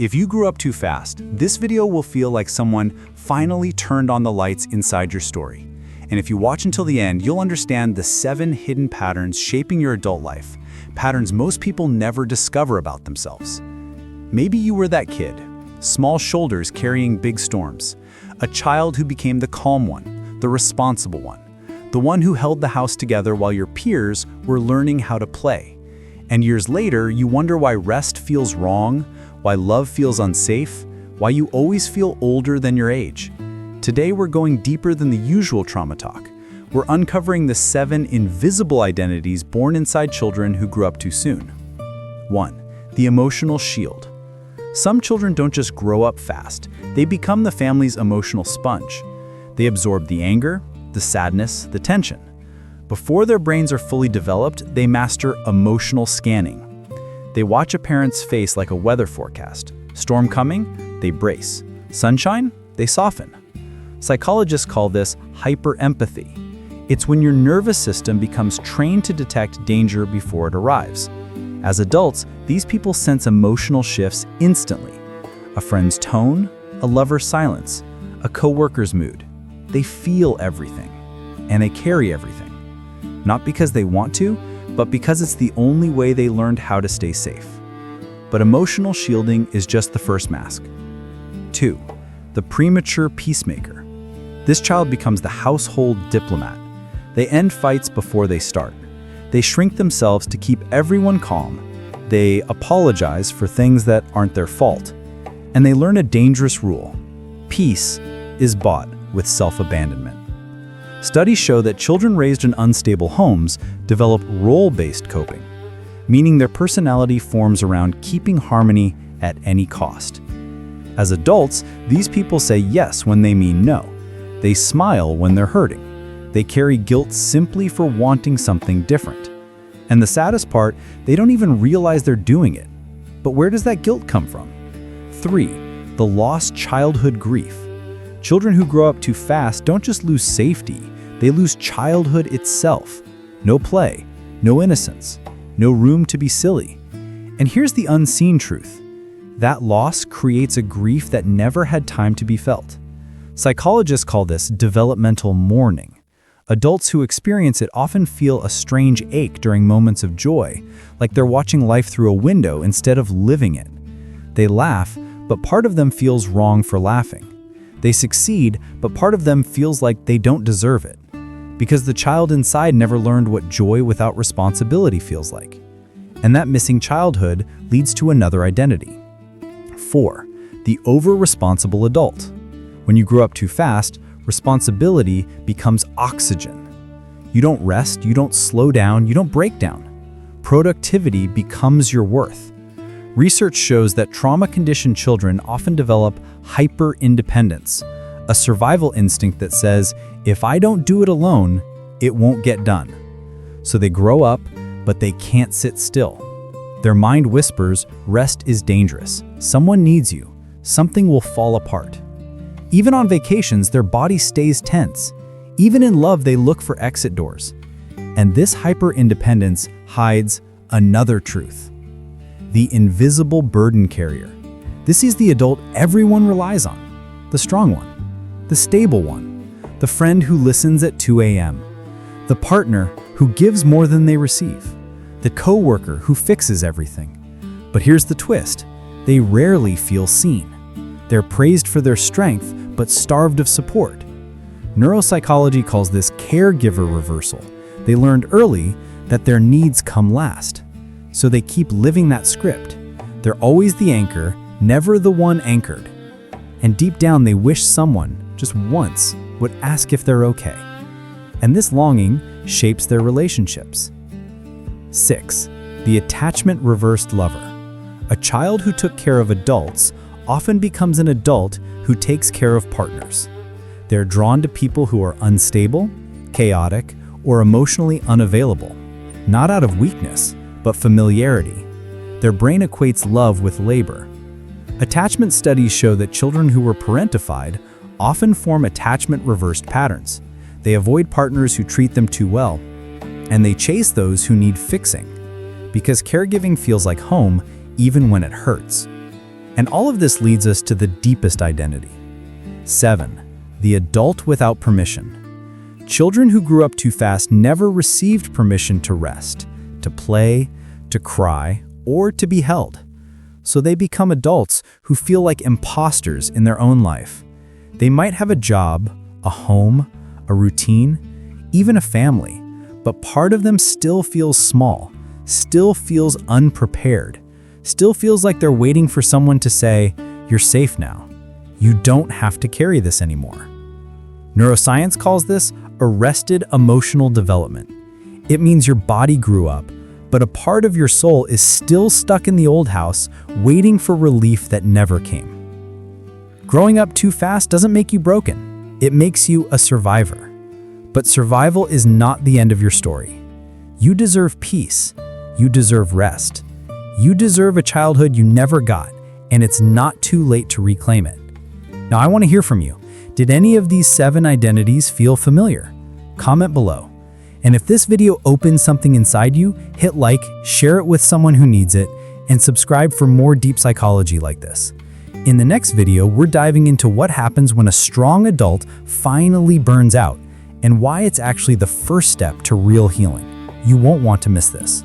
If you grew up too fast, this video will feel like someone finally turned on the lights inside your story. And if you watch until the end, you'll understand the 7 hidden patterns shaping your adult life, patterns most people never discover about themselves. Maybe you were that kid, small shoulders carrying big storms, a child who became the calm one, the responsible one, the one who held the house together while your peers were learning how to play. And years later, you wonder why rest feels wrong, why love feels unsafe, why you always feel older than your age. Today, we're going deeper than the usual trauma talk. We're uncovering the 7 invisible identities born inside children who grew up too soon. 1. The emotional shield. Some children don't just grow up fast, they become the family's emotional sponge. They absorb the anger, the sadness, the tension. Before their brains are fully developed, they master emotional scanning. They watch a parent's face like a weather forecast. Storm coming, they brace. Sunshine, they soften. Psychologists call this hyperempathy. It's when your nervous system becomes trained to detect danger before it arrives. As adults, these people sense emotional shifts instantly. A friend's tone, a lover's silence, a coworker's mood. They feel everything, and they carry everything. Not because they want to, but because it's the only way they learned how to stay safe. But emotional shielding is just the first mask. 2. The premature peacemaker. This child becomes the household diplomat. They end fights before they start. They shrink themselves to keep everyone calm. They apologize for things that aren't their fault. And they learn a dangerous rule. Peace is bought with self-abandonment. Studies show that children raised in unstable homes develop role-based coping, meaning their personality forms around keeping harmony at any cost. As adults, these people say yes when they mean no. They smile when they're hurting. They carry guilt simply for wanting something different. And the saddest part, they don't even realize they're doing it. But where does that guilt come from? 3. The lost childhood grief. Children who grow up too fast don't just lose safety, they lose childhood itself. No play, no innocence, no room to be silly. And here's the unseen truth. That loss creates a grief that never had time to be felt. Psychologists call this developmental mourning. Adults who experience it often feel a strange ache during moments of joy, like they're watching life through a window instead of living it. They laugh, but part of them feels wrong for laughing. They succeed, but part of them feels like they don't deserve it, because the child inside never learned what joy without responsibility feels like. And that missing childhood leads to another identity. 4. The over-responsible adult. When you grow up too fast, responsibility becomes oxygen. You don't rest, you don't slow down, you don't break down. Productivity becomes your worth. Research shows that trauma-conditioned children often develop hyper-independence, a survival instinct that says, if I don't do it alone, it won't get done. So they grow up, but they can't sit still. Their mind whispers, rest is dangerous. Someone needs you. Something will fall apart. Even on vacations, their body stays tense. Even in love, they look for exit doors. And this hyper-independence hides another truth. The invisible burden carrier. This is the adult everyone relies on. The strong one. The stable one. The friend who listens at 2 a.m. The partner who gives more than they receive. The coworker who fixes everything. But here's the twist. They rarely feel seen. They're praised for their strength, but starved of support. Neuropsychology calls this caregiver reversal. They learned early that their needs come last. So they keep living that script. They're always the anchor, never the one anchored. And deep down they wish someone, just once, would ask if they're okay. And this longing shapes their relationships. 6. The attachment reversed lover. A child who took care of adults often becomes an adult who takes care of partners. They're drawn to people who are unstable, chaotic, or emotionally unavailable, not out of weakness, but familiarity. Their brain equates love with labor. Attachment studies show that children who were parentified often form attachment-reversed patterns. They avoid partners who treat them too well, and they chase those who need fixing, because caregiving feels like home even when it hurts. And all of this leads us to the deepest identity. 7. The adult without permission. Children who grew up too fast never received permission to rest, to play, to cry, or to be held. So they become adults who feel like imposters in their own life. They might have a job, a home, a routine, even a family, but part of them still feels small, still feels unprepared, still feels like they're waiting for someone to say, "You're safe now. You don't have to carry this anymore." Neuroscience calls this arrested emotional development. It means your body grew up, but a part of your soul is still stuck in the old house, waiting for relief that never came. Growing up too fast doesn't make you broken. It makes you a survivor. But survival is not the end of your story. You deserve peace. You deserve rest. You deserve a childhood you never got, and it's not too late to reclaim it. Now, I want to hear from you. Did any of these 7 identities feel familiar? Comment below. And if this video opens something inside you, hit like, share it with someone who needs it, and subscribe for more deep psychology like this. In the next video, we're diving into what happens when a strong adult finally burns out, and why it's actually the first step to real healing. You won't want to miss this.